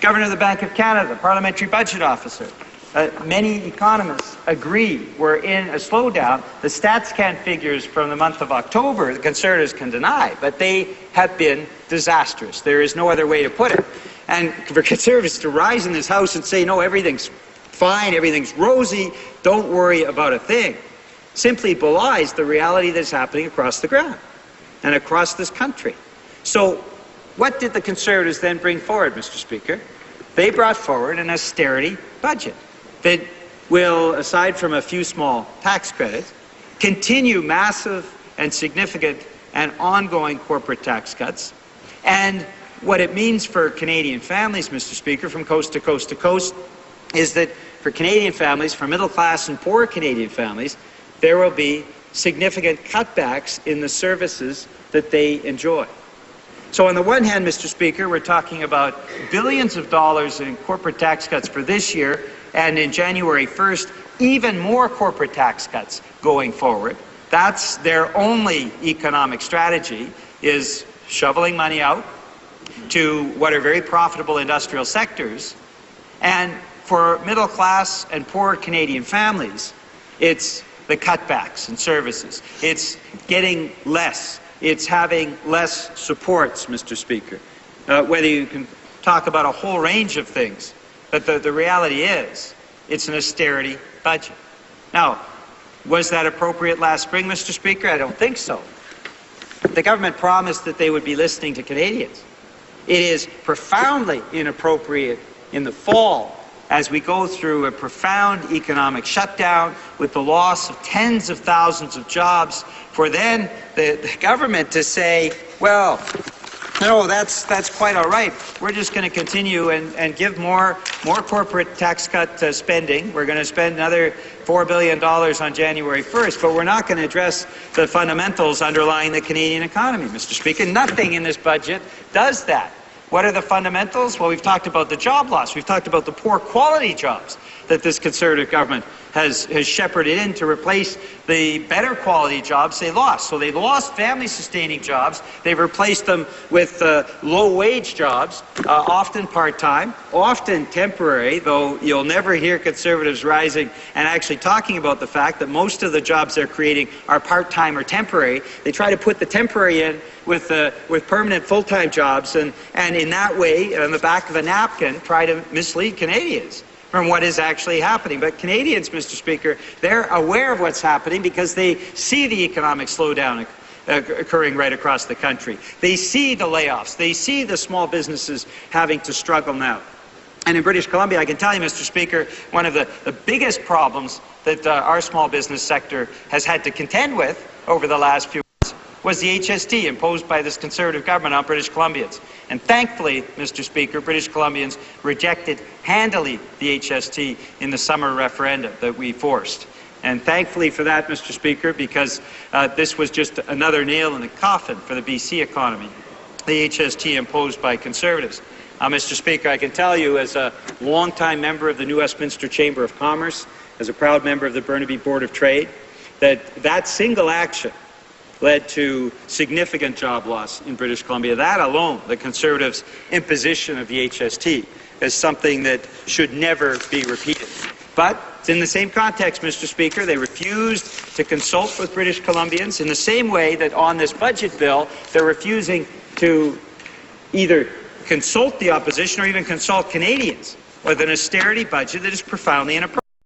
Governor of the Bank of Canada, Parliamentary Budget Officer. Many economists agree we're in a slowdown. The StatsCan figures from the month of October, the Conservatives can deny, but they have been disastrous. There is no other way to put it. And for Conservatives to rise in this House and say, no, everything's fine, everything's rosy, don't worry about a thing, simply belies the reality that's happening across the ground and across this country. So what did the Conservatives then bring forward, Mr. Speaker? They brought forward an austerity budget that will, aside from a few small tax credits, continue massive and significant and ongoing corporate tax cuts. And what it means for Canadian families, Mr. Speaker, from coast to coast to coast, is that for Canadian families, for middle-class and poor Canadian families, there will be significant cutbacks in the services that they enjoy. So on the one hand, Mr. Speaker, we're talking about billions of dollars in corporate tax cuts for this year, and in January 1st, even more corporate tax cuts going forward. That's their only economic strategy, is shoveling money out to what are very profitable industrial sectors. And for middle class and poor Canadian families, it's the cutbacks in services. It's getting less. It's having less supports, Mr. Speaker. Whether you can talk about a whole range of things, but the reality is, it's an austerity budget. Now, was that appropriate last spring, Mr. Speaker? I don't think so. The government promised that they would be listening to Canadians. It is profoundly inappropriate in the fall as we go through a profound economic shutdown with the loss of tens of thousands of jobs, for then the government to say, well, no, that's quite all right. We're just going to continue and give more corporate tax cut spending. We're going to spend another $4 billion on January 1st, but we're not going to address the fundamentals underlying the Canadian economy, Mr. Speaker. Nothing in this budget does that. What are the fundamentals? Well, we've talked about the job loss. We've talked about the poor quality jobs that this Conservative government has shepherded in to replace the better quality jobs they lost. So they lost family-sustaining jobs. They've replaced them with low-wage jobs, often part-time, often temporary, though you'll never hear Conservatives rising and actually talking about the fact that most of the jobs they're creating are part-time or temporary. They try to put the temporary in with permanent full-time jobs, and in that way, on the back of a napkin, try to mislead Canadians from what is actually happening. But Canadians, Mr. Speaker, they're aware of what's happening because they see the economic slowdown occurring right across the country. They see the layoffs. They see the small businesses having to struggle now. And in British Columbia, I can tell you, Mr. Speaker, one of the biggest problems that our small business sector has had to contend with over the last few months was the HST imposed by this Conservative government on British Columbians. And thankfully, Mr. Speaker, British Columbians rejected handily the HST in the summer referendum that we forced. And thankfully for that, Mr. Speaker, because this was just another nail in the coffin for the BC economy, the HST imposed by Conservatives. Mr. Speaker, I can tell you, as a longtime member of the New Westminster Chamber of Commerce, as a proud member of the Burnaby Board of Trade, that single action led to significant job loss in British Columbia. That alone, the Conservatives' imposition of the HST, is something that should never be repeated. But it's in the same context, Mr. Speaker. They refused to consult with British Columbians in the same way that on this budget bill, they're refusing to either consult the opposition or even consult Canadians with an austerity budget that is profoundly inappropriate.